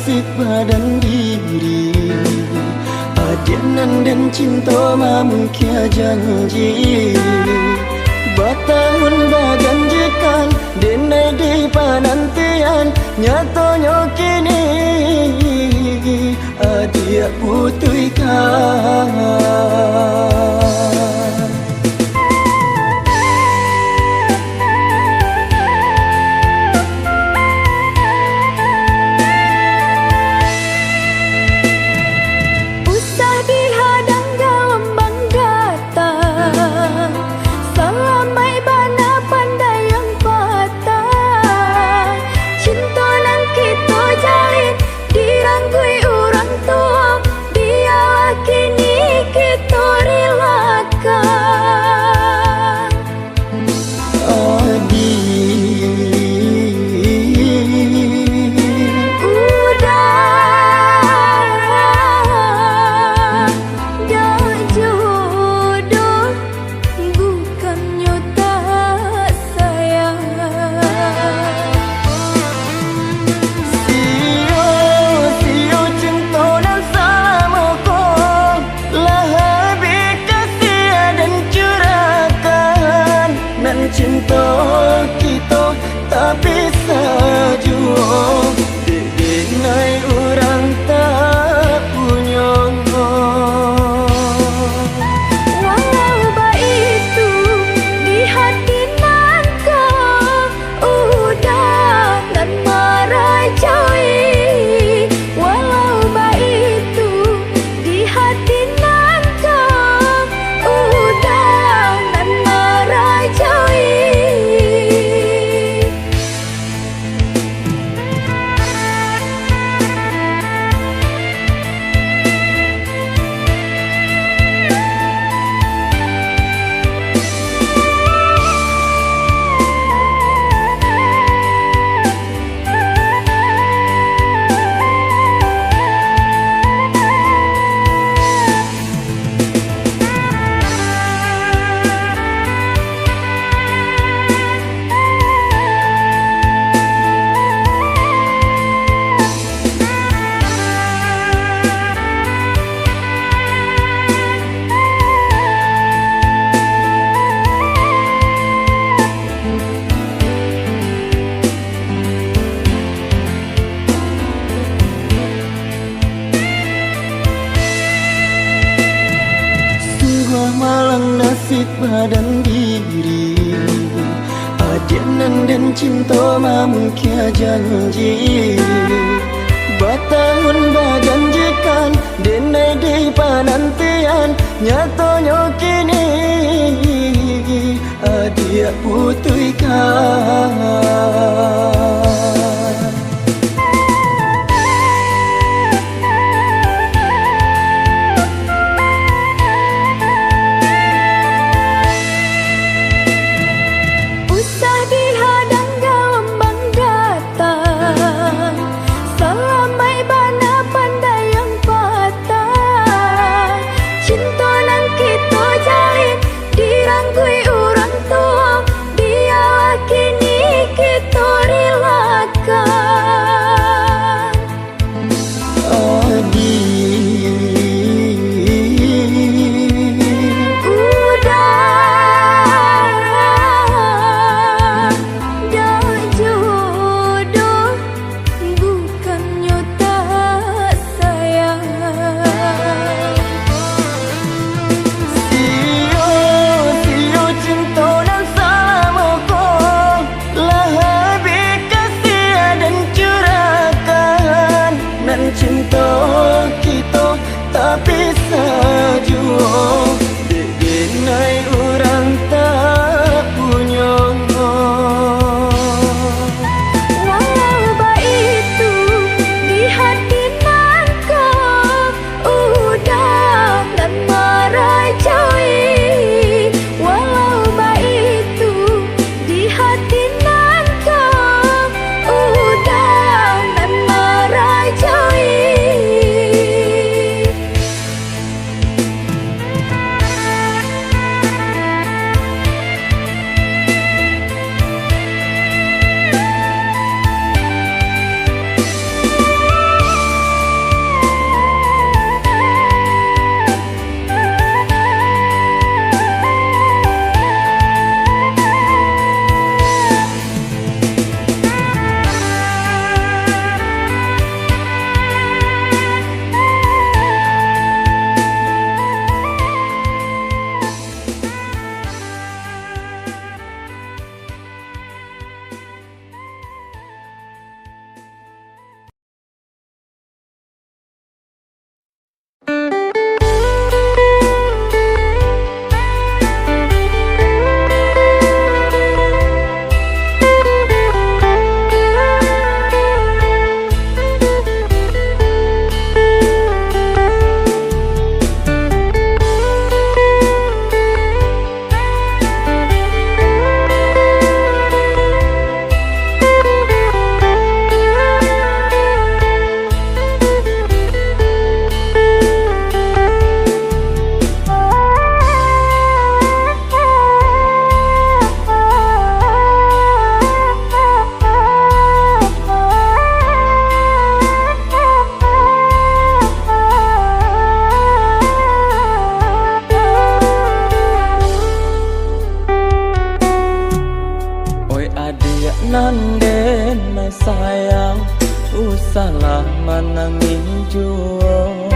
nasib badan diri. Adianan dan cinta mamungkia janji batahun baganjikan denai di panantian nyatanya kini adia putuikan. Cinta kita tak bisa jua dinai orang tak punya. Walau baik itu di hati nan kau udah dan merajai. Walau baik itu di hati nan kau udah dan merajai. Malang nasib badan diri adianan dan cinta mamungkia janji batahun baganjikan denai di panantian nyatanya kini adia putuikan. Dirangkui orang tua, biarlah kini kita rela. Adia nanden na sayang Usahlah manangin juo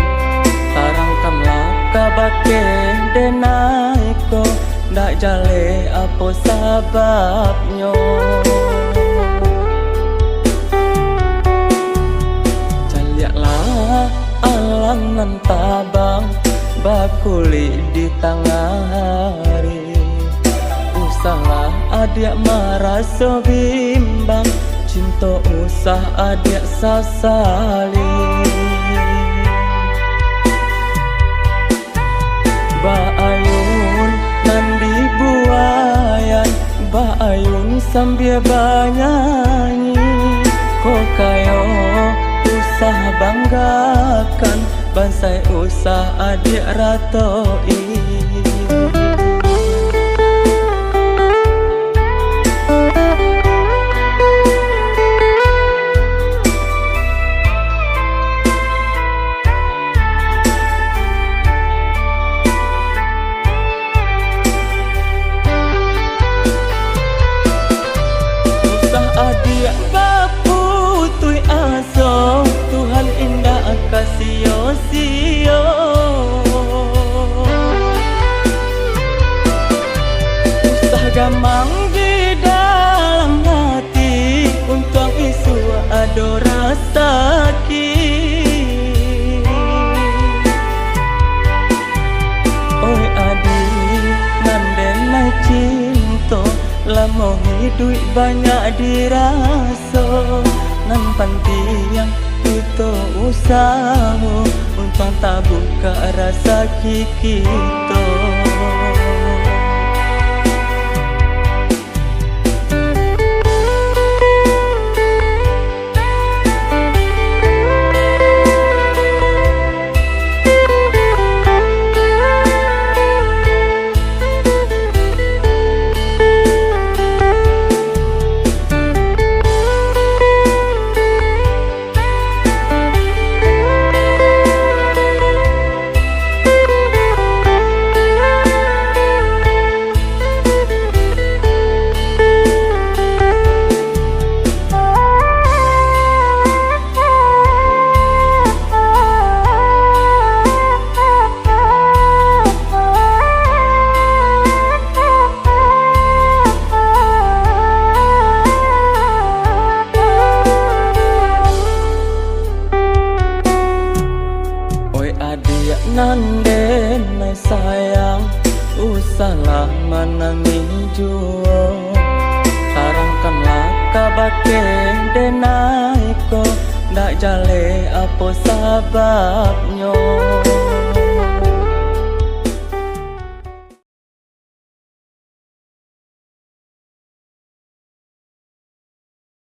Tarang kamlah kabake denaiko Ndak jale apa sababnya Jaliaklah alang nan tabang Bakuli di tengah hari Usahlah adik merasa bimbang Cinta usah adik sasali Baayun nan dibuayan Baayun sambil banyanyi Kok kayo usah banggakan Bansai usah adik ratoi Tuhan indah kasio-sio Usah gamang di dalam hati Untuk isu ada rasa sakit Oi adik nandenai cinta Lama hidup banyak dirasa Nan pantiang itu usahamu Untuk tak buka rasa kita Nanden na sayang Usahlah manangin juo Tarangkanlah kabake denaiko Ndak jale apa sababnya